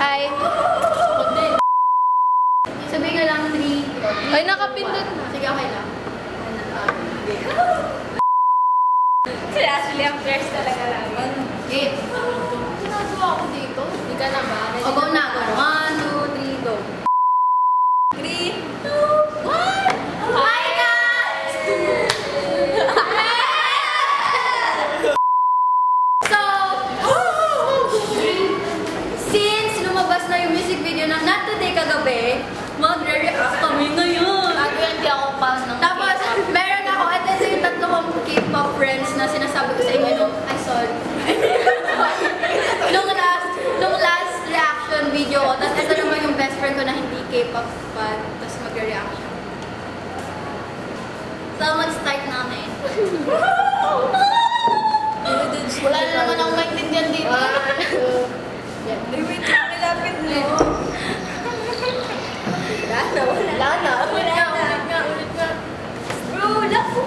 Hi. Sabihin ka lang 3. Ay, nakapindot. Sige, okay lang. Si Ashley ang first talaga lang. 8. Ginagawa ko dito. Hindi ka na ba? O, go na. 1, 2, 3, go. 3, 2, 1. Hi, guys! So, since lumabas na yung music video na Not Today kagabi, magre-react kami ngayon. Bago yan, di ako pass ng Tapos, meron ako, at ito yung tatlo kong K-pop friends na sinasabi ko sa inyo nung, ay sorry. nung last reaction video ko, tapos ito naman yung best friend ko na hindi K-pop fan, tapos magre-reaction. So, mag-start namin. Wala na naman akong maintindihan dito. Wait, lapit mo. Wala na. Ulit nga. Bro, lako.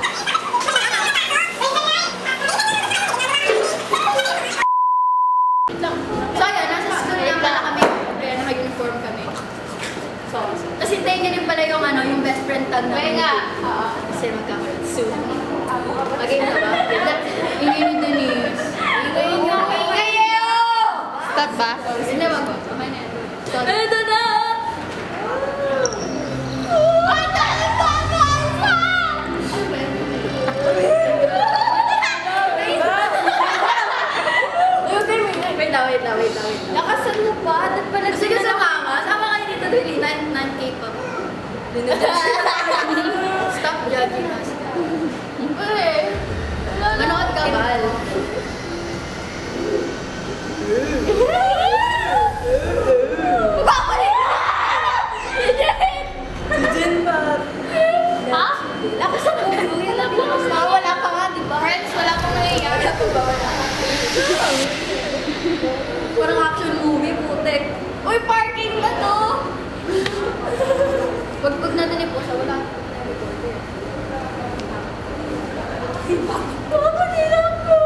So, ayan, nasa school lang pala kami. Kaya naka-uniform kami. So, tapos hintayin niya din pala yung, yung best friend tag namin. Kaya nga. Kasi magkakaroon soon. Okay na ba? Ingay ni Denise. Ingay nga. Stop ba? Hindi, wag ko. Okay na yan. So, Ito na! wait lang. Lakasan mo pa. Dapat pala Sige sa mama. Sama kayo dito dili. Non-K-pop. Stop judging us. Manood ka, Bal. Ha? Lakasan mo. Yan lang. Wala pa nga, di ba? Friends, wala pang nangyayari. Parang action movie, putek. Uy, parking ba to? Pag nadinig po siya, wala. Baka nila ko.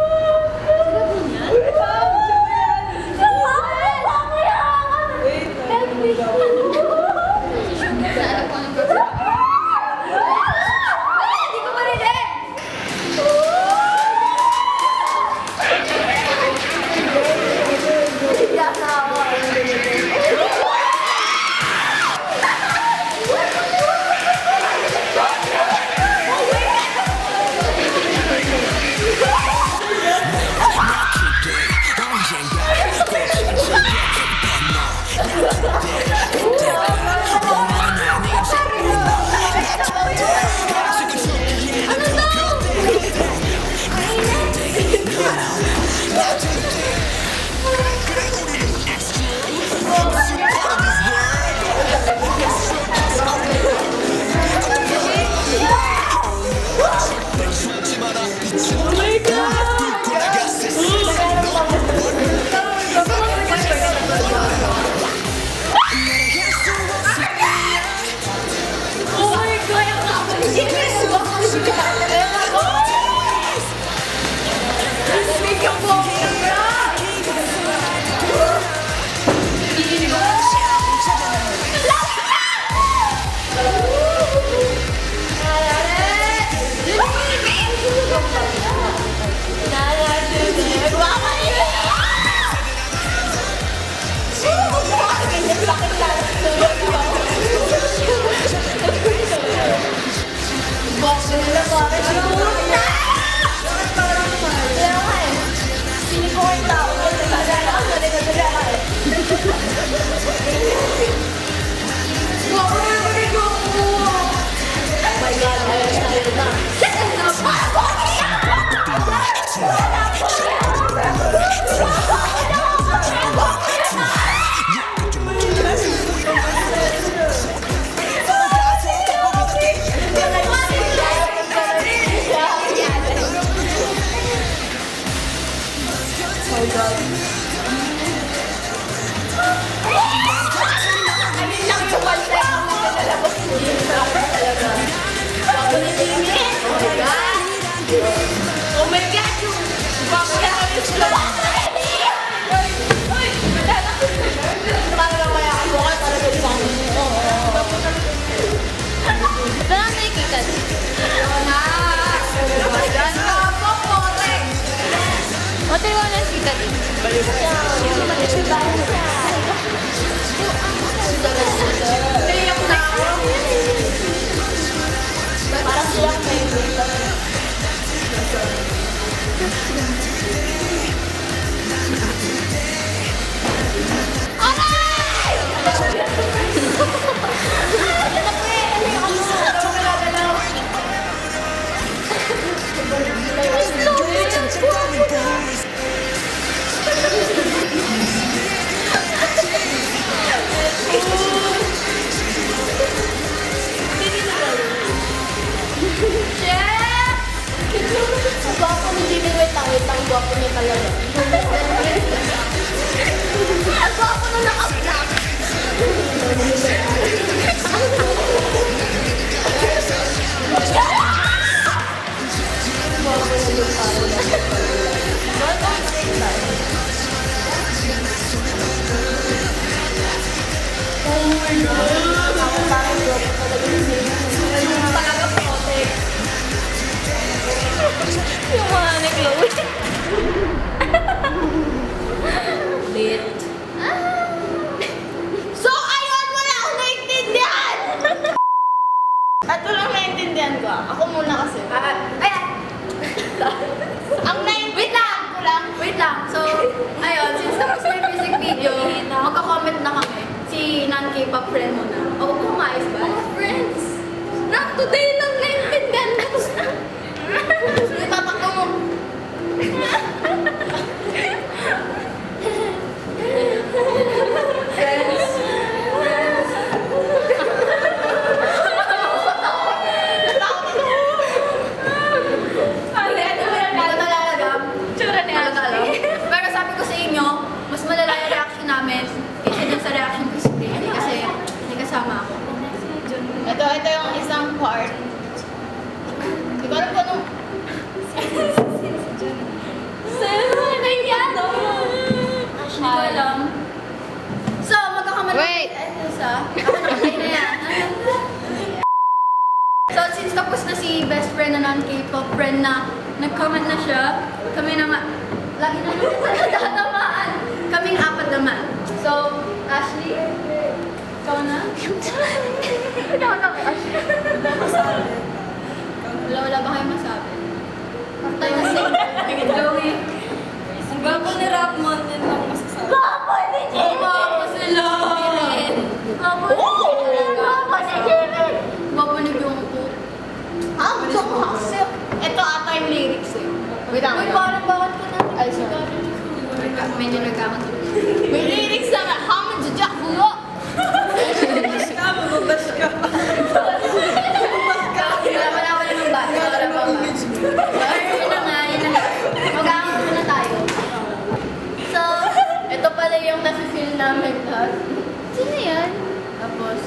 Yung mga ni Chloe. Lit. So, ayun, wala akong naintindihan! At walang naintindihan ko. Ako muna kasi. Wait lang. So, ayun, since tapos na yung music video, magka-comment na kami. Si non-K-pop friend mo na. O, pumayos ba? Friends! Today lang naintindihan mo. Itatakbo mo. Hindi ko talaga alam. Tsura ni Talaga alam. Ashley. Pero sabi ko sa inyo, mas malala yung reaction namin kaysa dun sa reaction ko si Spring. Kasi may kasama ako. Ito yung isang part. Di ko alam kung anong... Hindi ko alam. So, magkakaman Wait. Ako nakatay na yan. So, since tapos na si best friend na non-K-pop friend na nag-comment na siya, kami na nga, lagi na naman sa natatamaan. Kaming apat naman. So, Ashley, ikaw na? Wala ba kayong masabi? Tayo kasi, Joey. Ang gwapo ni Rapmon, yun lang masasabi. Gwapo sila! Gwapo ni Jimin! Gwapo ni Jungkook. Gusto ko kasi. Ito ata yung lyrics eh. Wait lang. Uy, parang bakit ka natin? Ay, sorry. Medyo nagkakasulit. May lyrics na nga. Haman sa Jack Bulo. Wala ko namang bata. Wala pa ba? Yun na nga, yun na nga. Mag-aangko na tayo. So, ito pala yung nafe-feel namin lahat. Sino yan? Tapos,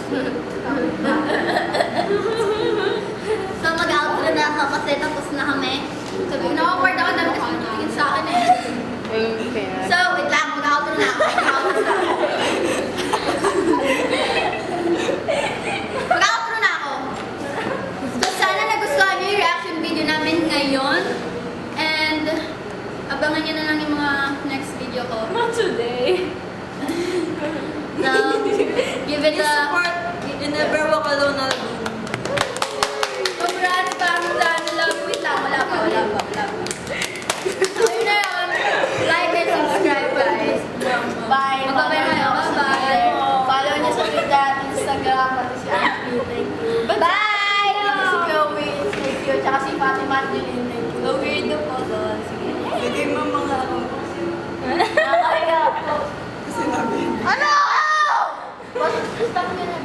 so mag-outro na ako kasi tapos na kami. Sabi, na-awkward ako dami kasi tingin sa akin eh. So, wait lang, mag-outro na ako. Mag-outro na ako. So, sana nagustuhan niyo yung reaction video namin ngayon. And, abangan niyo na lang yung mga next video ko. Not today. Now, give it a... You never walk alone album. Congrats, Pamela. Love. Wait lang, wala pa. So, yun na yun. Like and subscribe, guys. Bye. Bye-bye na yun. Bye-bye. Follow niyo sa Twitter at Instagram. Pati si Ashley. Thank you. Bye! Si Chloe. Thank you. Tsaka si Fatima at Jeline. Thank you. Weirdo po doon. Sige. Bigay mo mga ako. Nakakaya po. Ano? Stop nyo na.